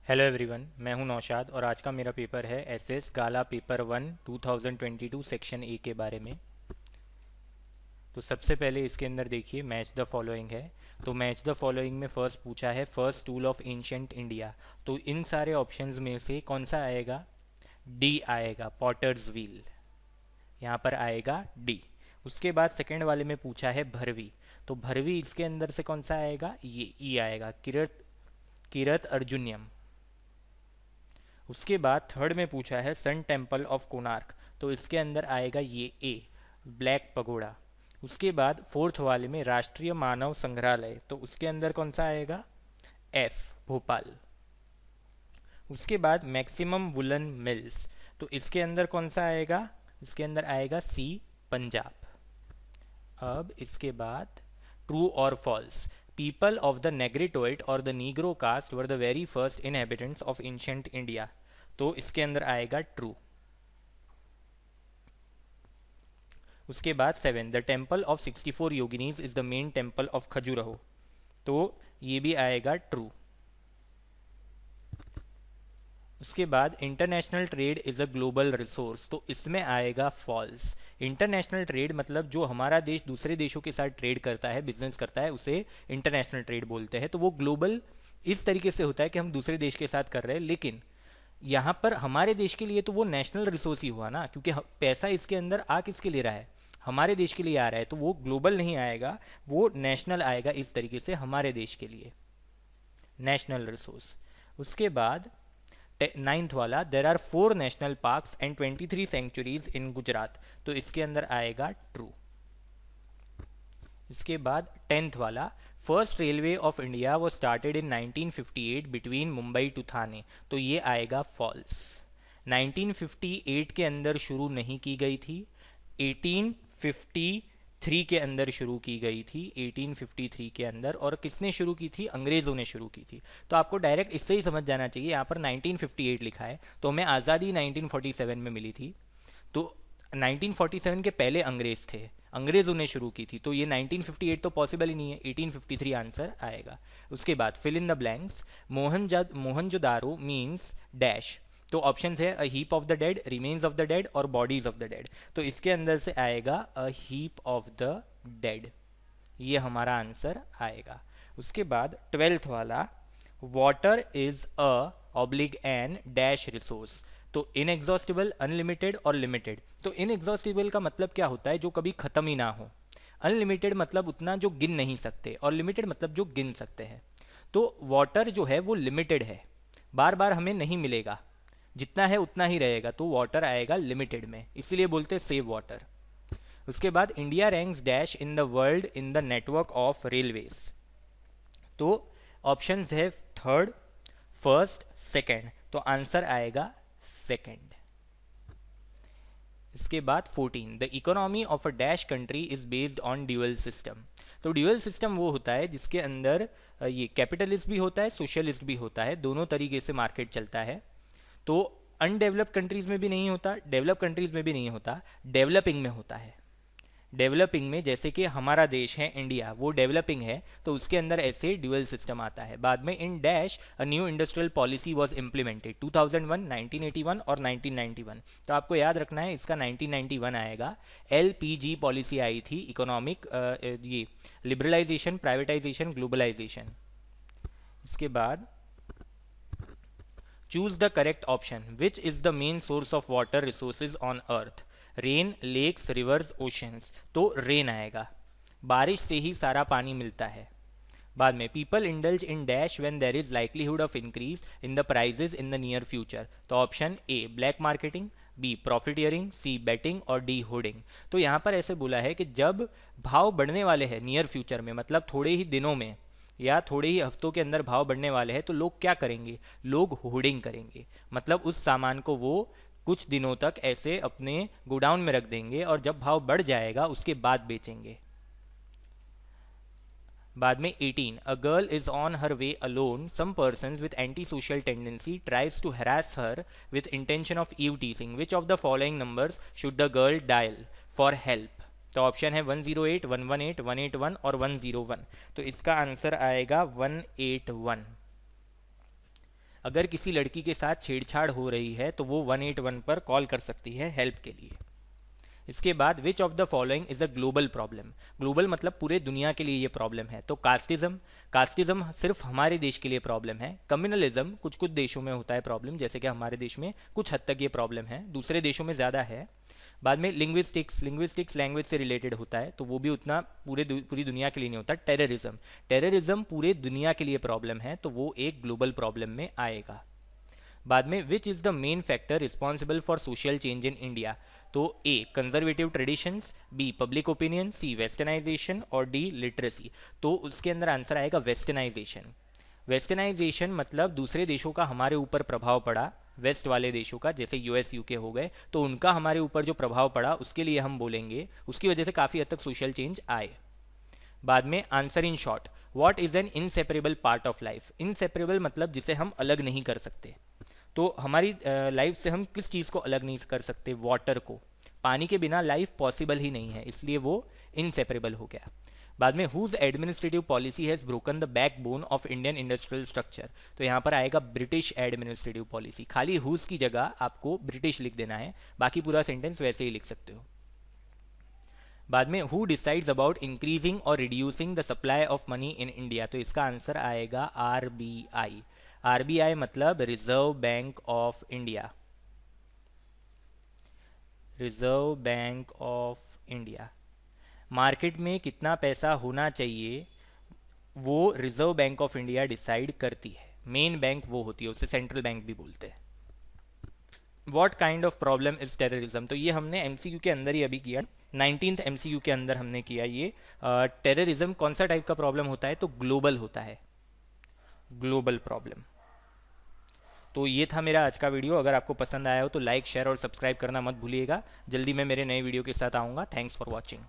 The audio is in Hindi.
हेलो एवरीवन, मैं हूं नौशाद और आज का मेरा पेपर है SS gala paper 1 2022 section A के बारे में। तो सबसे पहले इसके अंदर देखिए मैच द फॉलोइंग है। तो मैच द फॉलोइंग में फर्स्ट पूछा है first tool of ancient India. तो इन सारे ऑप्शंस में से कौन सा आएगा? डी आएगा, पॉटर्स व्हील। यहाँ पर आएगा डी। उसके बाद सेकंड वाले में पूछा है भरवी। तो भरवी इसके अंदर से कौन सा आएगा? ये ई आएगा, किरत किरत अर्जुनियम। उसके बाद थर्ड में पूछा है सन टेम्पल ऑफ कोणार्क। तो इसके अंदर आएगा ये ए, ब्लैक पगोड़ा। उसके बाद फोर्थ वाले में राष्ट्रीय मानव संग्रहालय। तो उसके अंदर कौन सा आएगा? एफ, भोपाल। उसके बाद मैक्सिमम वुलन मिल्स। तो इसके अंदर कौन सा आएगा? इसके अंदर आएगा सी, पंजाब। अब इसके बाद ट्रू और false. People of the negritoid और the negro caste were the very first inhabitants of ancient India. तो इसके अंदर आएगा ट्रू। उसके बाद 7, the temple of 64 yoginis is the main temple of Khajuraho. तो ये भी आएगा ट्रू। उसके बाद international trade is a global resource. तो इसमें आएगा फॉल्स। इंटरनेशनल ट्रेड मतलब जो हमारा देश दूसरे देशों के साथ ट्रेड करता है, बिजनेस करता है, उसे इंटरनेशनल ट्रेड बोलते हैं। तो वो ग्लोबल इस तरीके से होता है कि हम दूसरे देश के साथ कर रहे हैं, लेकिन यहाँ पर हमारे देश के लिए तो वो नेशनल रिसोर्स ही हुआ ना, क्योंकि पैसा इसके अंदर आ किसके लिए रहा है? हमारे देश के लिए आ रहा है। तो वो ग्लोबल नहीं आएगा, वो नेशनल आएगा, इस तरीके से हमारे देश के लिए नेशनल रिसोर्स। उसके बाद नाइन्थ वाला, there are 4 national parks and 23 sanctuaries in Gujarat. तो इसके अंदर आएगा ट्रू। इसके बाद टेंथ वाला, फर्स्ट रेलवे ऑफ इंडिया वो started in 1958 between Mumbai to Thane. तो ये आएगा फॉल्स। 1958 के अंदर शुरू नहीं की गई थी, 1853 के अंदर शुरू की गई थी, 1853 के अंदर। और किसने शुरू की थी? अंग्रेज़ों ने शुरू की थी। तो आपको डायरेक्ट इससे ही समझ जाना चाहिए, यहाँ पर 1958 लिखा है तो हमें आज़ादी 1947 में मिली थी। तो 1947 के पहले अंग्रेज थे, अंग्रेजों ने शुरू की थी। तो ये 1958 तो पॉसिबल ही नहीं है, 1853 आंसर आएगा। उसके बाद fill in the blanks. Mohenjodaro means dash. तो ऑप्शन है a heap of the dead, remains of the dead और बॉडीज ऑफ द डेड। तो इसके अंदर से आएगा a heap of the dead, ये हमारा आंसर आएगा। उसके बाद ट्वेल्थ वाला, water is a oblique an dash resource. तो इनएग्जॉस्टिबल, अनलिमिटेड और लिमिटेड। तो इनएग्जॉस्टिबल का मतलब क्या होता है? जो कभी खत्म ही ना हो। अनलिमिटेड मतलब उतना जो गिन नहीं सकते, और लिमिटेड मतलब जो गिन सकते हैं। तो वाटर जो है वो लिमिटेड है, बार बार हमें नहीं मिलेगा, जितना है उतना ही रहेगा। तो वाटर आएगा लिमिटेड में, इसीलिए बोलते हैं सेव वाटर। उसके बाद India ranks dash in the world in the network of railways. तो ऑप्शंस है थर्ड, फर्स्ट, सेकंड। तो आंसर आएगा सेकंड। इसके बाद 14, the economy of a dash country is based on dual system. तो ड्यूअल सिस्टम वो होता है जिसके अंदर ये कैपिटलिस्ट भी होता है, सोशलिस्ट भी होता है, दोनों तरीके से मार्केट चलता है। तो अनडेवलप्ड कंट्रीज में भी नहीं होता, डेवलप कंट्रीज में भी नहीं होता, डेवलपिंग में होता है। डेवलपिंग में, जैसे कि हमारा देश है इंडिया, वो डेवलपिंग है, तो उसके अंदर ऐसे ड्यूअल सिस्टम आता है। बाद में in dash a new industrial policy was implemented 2001, 1981 और 1991। तो आपको याद रखना है, इसका 1991 आएगा। एलपीजी पॉलिसी आई थी, इकोनॉमिक ये लिबरलाइजेशन, प्राइवेटाइजेशन, ग्लोबलाइजेशन। इसके बाद choose the correct option. Which is the main source of water resources on earth? Rain, lakes, rivers, oceans. तो रेन आएगा, बारिश से ही सारा पानी मिलता है। बाद में people indulge in dash when there is likelihood of increase in the prices in the near future. तो option A black marketing, B profiteering, C betting और डी होर्डिंग। तो यहाँ पर ऐसे बोला है कि जब भाव बढ़ने वाले हैं नियर फ्यूचर में, मतलब थोड़े ही दिनों में या थोड़े ही हफ्तों के अंदर भाव बढ़ने वाले हैं, तो लोग क्या करेंगे? लोग होर्डिंग करेंगे। मतलब उस सामान को वो कुछ दिनों तक ऐसे अपने गोडाउन में रख देंगे और जब भाव बढ़ जाएगा उसके बाद बेचेंगे। बाद में 18, a girl is on her way alone, some person with anti social tendency tries to harass her with intention of eve teasing. Which of the following numbers should the girl dial for help? तो ऑप्शन है 108, 118, 181 और 101। तो इसका आंसर आएगा 181। अगर किसी लड़की के साथ छेड़छाड़ हो रही है तो वो 181 पर कॉल कर सकती है हेल्प के लिए। इसके बाद विच of the following is a global problem. Global मतलब पूरे दुनिया के लिए ये प्रॉब्लम है। तो कास्टिज्म, कास्टिज्म सिर्फ हमारे देश के लिए प्रॉब्लम है। कम्युनलिज्म कुछ कुछ देशों में होता है प्रॉब्लम, जैसे कि हमारे देश में कुछ हद तक ये प्रॉब्लम है, दूसरे देशों में ज़्यादा है। बाद में लिंग्विस्टिक्स, लिंग्विस्टिक्स लैंग्वेज से रिलेटेड होता है, तो वो भी उतना पूरी दुनिया के लिए नहीं होता। टेररिज्म, टेररिज्म पूरे दुनिया के लिए प्रॉब्लम है, तो वो एक ग्लोबल प्रॉब्लम में आएगा। बाद में which is the main factor responsible for social change in India. तो A conservative traditions, B public opinion, C westernization और डी लिटरेसी। तो उसके अंदर आंसर आएगा वेस्टर्नाइजेशन। वेस्टर्नाइजेशन मतलब दूसरे देशों का हमारे ऊपर प्रभाव पड़ा, वेस्ट वाले देशों का, जैसे यूएस यूके हो गए, तो उनका हमारे ऊपर जो प्रभाव पड़ा उसके लिए हम बोलेंगे, उसकी वजह से काफ़ी हद तक सोशल चेंज आए। बाद में answer in short, what is an inseparable part of life. Inseparable मतलब जिसे हम अलग नहीं कर सकते। तो हमारी लाइफ से हम किस चीज़ को अलग नहीं कर सकते? वाटर को। पानी के बिना लाइफ पॉसिबल ही नहीं है, इसलिए वो इनसेपरेबल हो गया। बाद में whose administrative policy has broken the backbone of Indian industrial structure. तो यहाँ पर आएगा ब्रिटिश एडमिनिस्ट्रेटिव पॉलिसी। खाली हुज की जगह आपको ब्रिटिश लिख देना है, बाकी पूरा सेंटेंस वैसे ही लिख सकते हो। बाद में हु डिसाइड्स अबाउट इंक्रीजिंग और reducing the supply of money in India. तो इसका आंसर आएगा आरबीआई। आरबीआई मतलब reserve bank of India, reserve bank of India. Market में कितना पैसा होना चाहिए वो reserve bank of India decide करती है। मेन बैंक वो होती है, उसे सेंट्रल बैंक भी बोलते हैं। What kind of problem is terrorism. तो ये हमने एमसीक्यू के अंदर ही अभी किया, 19th एमसीक्यू के अंदर हमने किया ये। टेररिज्म कौन सा टाइप का प्रॉब्लम होता है? तो ग्लोबल होता है, ग्लोबल प्रॉब्लम। तो ये था मेरा आज का वीडियो। अगर आपको पसंद आया हो तो लाइक, शेयर और सब्सक्राइब करना मत भूलिएगा। जल्दी मैं मेरे नए वीडियो के साथ आऊँगा। Thanks for watching.